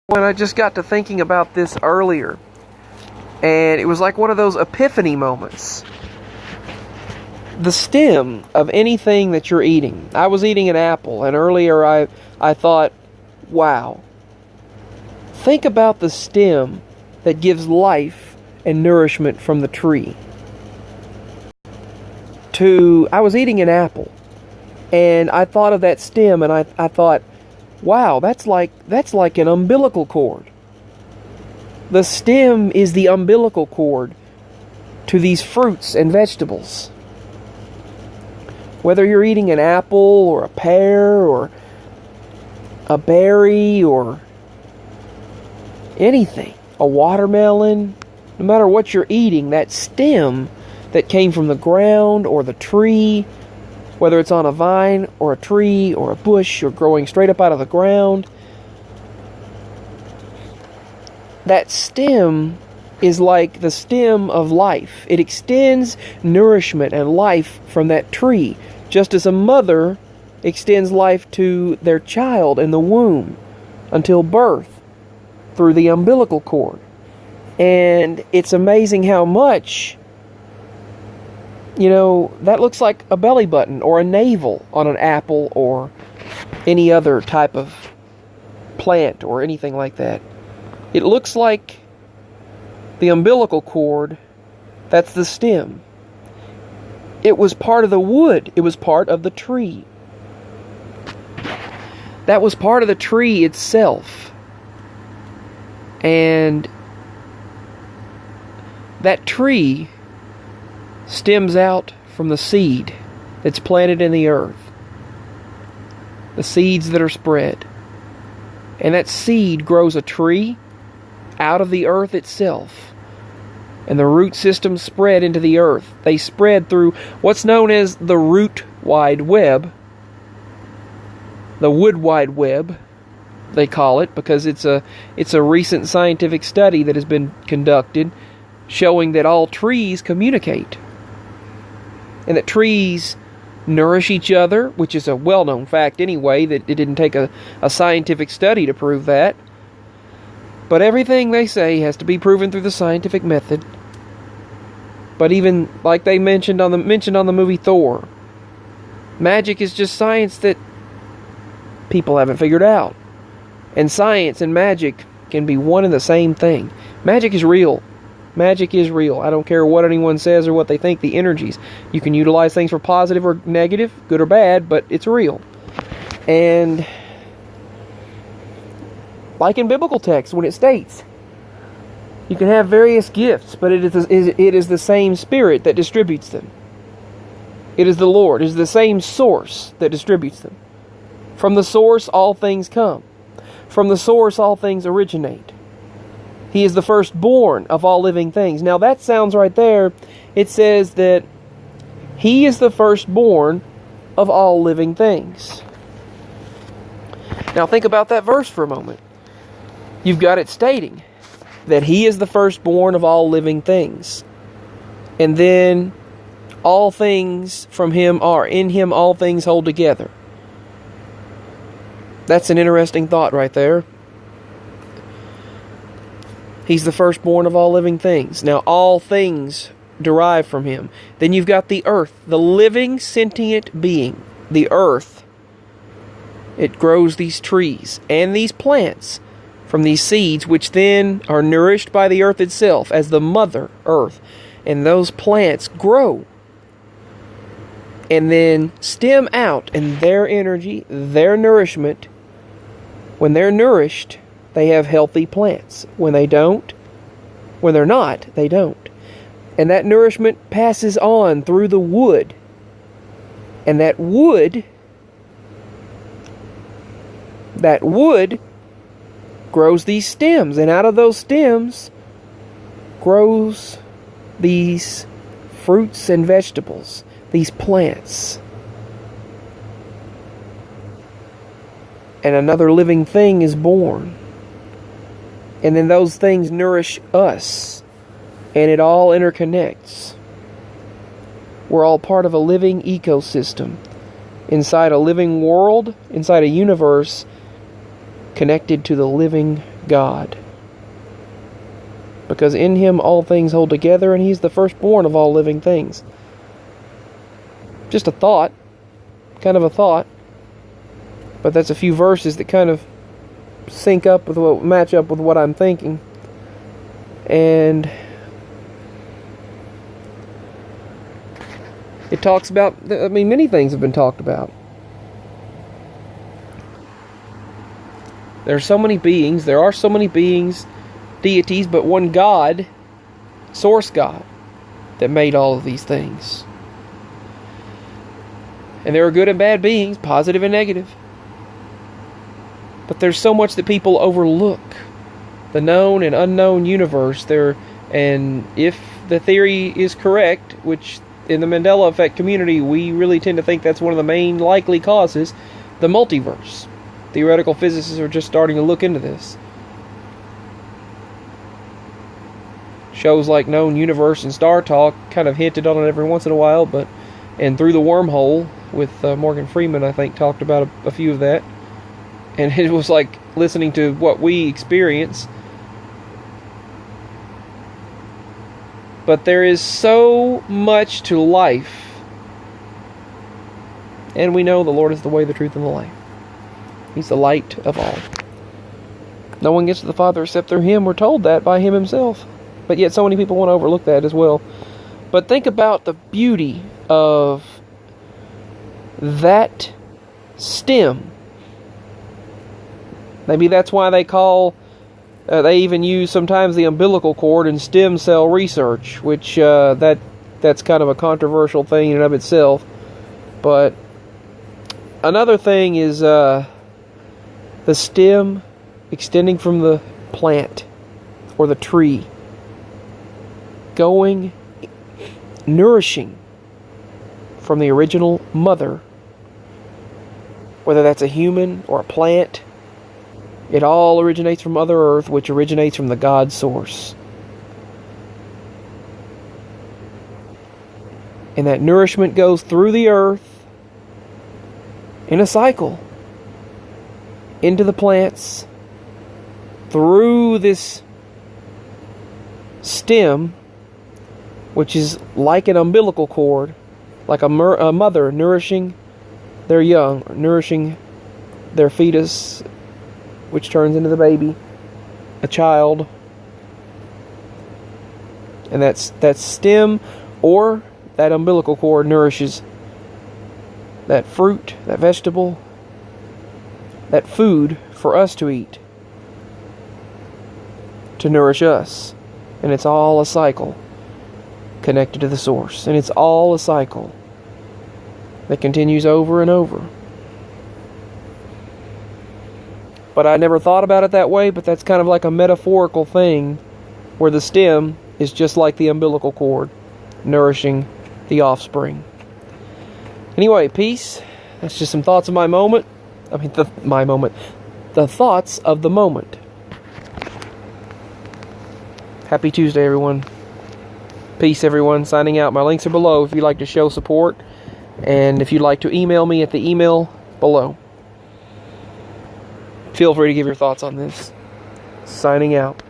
When I just got to thinking about this earlier, and it was like one of those epiphany moments. The stem of anything that you're eating. I was eating an apple, and earlier I thought, wow, think about the stem that gives life and nourishment from the tree. I was eating an apple, and I thought of that stem, and I thought, wow, that's like an umbilical cord. The stem is the umbilical cord to these fruits and vegetables. Whether you're eating an apple or a pear or a berry or anything, a watermelon, no matter what you're eating, that stem that came from the ground or the tree, whether it's on a vine or a tree or a bush or growing straight up out of the ground, that stem is like the stem of life. It extends nourishment and life from that tree, just as a mother extends life to their child in the womb until birth through the umbilical cord. And it's amazing how much, that looks like a belly button or a navel on an apple or any other type of plant or anything like that. It looks like the umbilical cord, that's the stem. It was part of the wood. It was part of the tree. That was part of the tree itself. And that tree stems out from the seed that's planted in the earth. The seeds that are spread. And that seed grows a tree out of the earth itself. And the root systems spread into the earth. They spread through what's known as the root wide web. The wood wide web, they call it, because it's a recent scientific study that has been conducted showing that all trees communicate. And that trees nourish each other, which is a well-known fact anyway, that it didn't take a scientific study to prove that. But everything they say has to be proven through the scientific method. But even like they mentioned on the movie Thor, magic is just science that people haven't figured out. And science and magic can be one and the same thing. Magic is real. Magic is real. I don't care what anyone says or what they think. The energies, you can utilize things for positive or negative, good or bad, but it's real. And like in biblical texts, when it states, you can have various gifts, but it is the same Spirit that distributes them. It is the Lord. It is the same source that distributes them. From the source, all things come. From the source, all things originate. He is the firstborn of all living things. Now that sounds right there. It says that He is the firstborn of all living things. Now think about that verse for a moment. You've got it stating that He is the firstborn of all living things. And then all things from Him are. In Him all things hold together. That's an interesting thought right there. He's the firstborn of all living things. Now all things derive from Him. Then you've got the earth, the living sentient being. The earth. It grows these trees and these plants from these seeds, which then are nourished by the earth itself as the mother earth. And those plants grow and then stem out, and their energy, their nourishment, when they're nourished, they have healthy plants. When they're not, they don't. And that nourishment passes on through the wood. And that wood grows these stems, and out of those stems grows these fruits and vegetables, these plants. And another living thing is born. And then those things nourish us, and it all interconnects. We're all part of a living ecosystem, inside a living world, inside a universe connected to the living God. Because in him all things hold together, and he's the firstborn of all living things. Just a thought. Kind of a thought. But that's a few verses that kind of match up with what I'm thinking. And it talks about, many things have been talked about. There are so many beings, deities, but one God, source God, that made all of these things. And there are good and bad beings, positive and negative. But there's so much that people overlook. The known and unknown universe there, and if the theory is correct, which in the Mandela effect community we really tend to think that's one of the main likely causes, the multiverse. Theoretical physicists are just starting to look into this. Shows like Known Universe and Star Talk kind of hinted on it every once in a while, and Through the Wormhole with Morgan Freeman, I think, talked about a few of that. And it was like listening to what we experience. But there is so much to life. And we know the Lord is the way, the truth, and the life. He's the light of all. No one gets to the Father except through him. We're told that by him himself. But yet so many people want to overlook that as well. But think about the beauty of that stem. Maybe that's why they they even use sometimes the umbilical cord in stem cell research, which that's kind of a controversial thing in and of itself. But another thing is the stem extending from the plant or the tree, nourishing from the original mother, whether that's a human or a plant. It all originates from Mother Earth, which originates from the God source. And that nourishment goes through the earth in a cycle into the plants, through this stem, which is like an umbilical cord, like a mother nourishing their young, nourishing their fetus, which turns into the baby, a child. And that stem or that umbilical cord nourishes that fruit, that vegetable, that food for us to eat, to nourish us. And it's all a cycle connected to the source. And it's all a cycle that continues over and over. But I never thought about it that way, but that's kind of like a metaphorical thing where the stem is just like the umbilical cord, nourishing the offspring. Anyway, peace. That's just some thoughts of my moment. The thoughts of the moment. Happy Tuesday, everyone. Peace, everyone. Signing out. My links are below if you'd like to show support. And if you'd like to email me at the email below. Feel free to give your thoughts on this. Signing out.